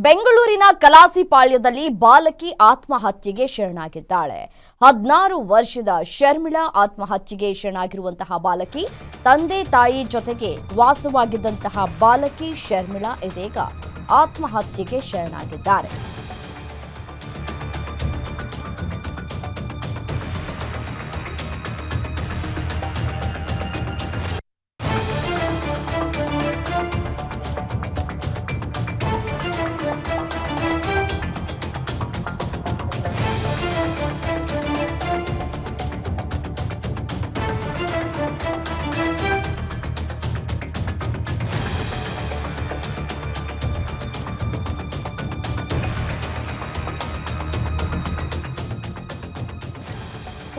ಬೆಂಗಳೂರಿನ ಕಲಾಸಿಪಾಳ್ಯದಲ್ಲಿ ಬಾಲಕಿ ಆತ್ಮಹತ್ಯೆಗೆ ಶರಣಾಗಿದ್ದಾಳೆ. 16 ವರ್ಷದ ಶರ್ಮಿಳಾ ಆತ್ಮಹತ್ಯೆಗೆ ಶರಣಾಗಿರುವಂತಹ ಬಾಲಕಿ ತಂದೆ ತಾಯಿ ಜೊತೆಗೆ ವಾಸವಾಗಿದ್ದಂತಹ ಬಾಲಕಿ ಶರ್ಮಿಳಾ ಇದೀಗ ಆತ್ಮಹತ್ಯೆಗೆ ಶರಣಾಗಿದ್ದಾರೆ.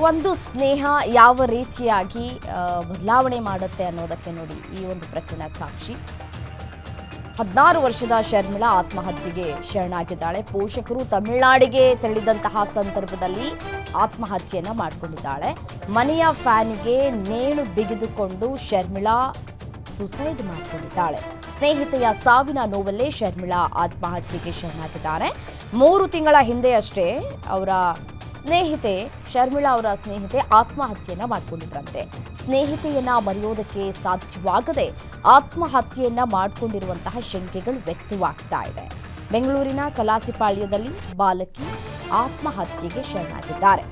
ಒಂದು ಸ್ನೇಹ ಯಾವ ರೀತಿಯಾಗಿ ಬದಲಾವಣೆ ಮಾಡುತ್ತೆ ಅನ್ನೋದಕ್ಕೆ ನೋಡಿ ಈ ಒಂದು ಪ್ರಕರಣ ಸಾಕ್ಷಿ. 16 ವರ್ಷದ ಶರ್ಮಿಳಾ ಆತ್ಮಹತ್ಯೆಗೆ ಶರಣಾಗಿದ್ದಾಳೆ. ಪೋಷಕರು ತಮಿಳುನಾಡಿಗೆ ತೆರಳಿದಂತಹ ಸಂದರ್ಭದಲ್ಲಿ ಆತ್ಮಹತ್ಯೆಯನ್ನ ಮಾಡಿಕೊಂಡಿದ್ದಾಳೆ. ಮನೆಯ ಫ್ಯಾನಿಗೆ ನೇಣು ಬಿಗಿದುಕೊಂಡು ಶರ್ಮಿಳಾ ಸುಸೈಡ್ ಮಾಡಿಕೊಂಡಿದ್ದಾಳೆ. ಸ್ನೇಹಿತೆಯ ಸಾವಿನ ನೋವಲ್ಲೇ ಶರ್ಮಿಳಾ ಆತ್ಮಹತ್ಯೆಗೆ ಶರಣಾಗಿದ್ದಾರೆ. 3 ತಿಂಗಳ ಹಿಂದೆ ಅಷ್ಟೇ ಶರ್ಮಿಳಾ ಅವರ ಸ್ನೇಹಿತೆ ಆತ್ಮಹತ್ಯೆಯನ್ನ ಮಾಡಿಕೊಂಡಿದ್ರಂತೆ. ಸ್ನೇಹಿತೆಯನ್ನ ಮರೆಯೋದಕ್ಕೆ ಸಾಧ್ಯವಾಗದೆ ಆತ್ಮಹತ್ಯೆಯನ್ನ ಮಾಡಿಕೊಂಡಿರುವಂತಹ ಶಂಕೆಗಳು ವ್ಯಕ್ತವಾಗ್ತಾ ಇದೆ. ಬೆಂಗಳೂರಿನ ಕಲಾಸಿಪಾಳ್ಯದಲ್ಲಿ ಬಾಲಕಿ ಆತ್ಮಹತ್ಯೆಗೆ ಶರಣಾಗಿದ್ದಾರೆ.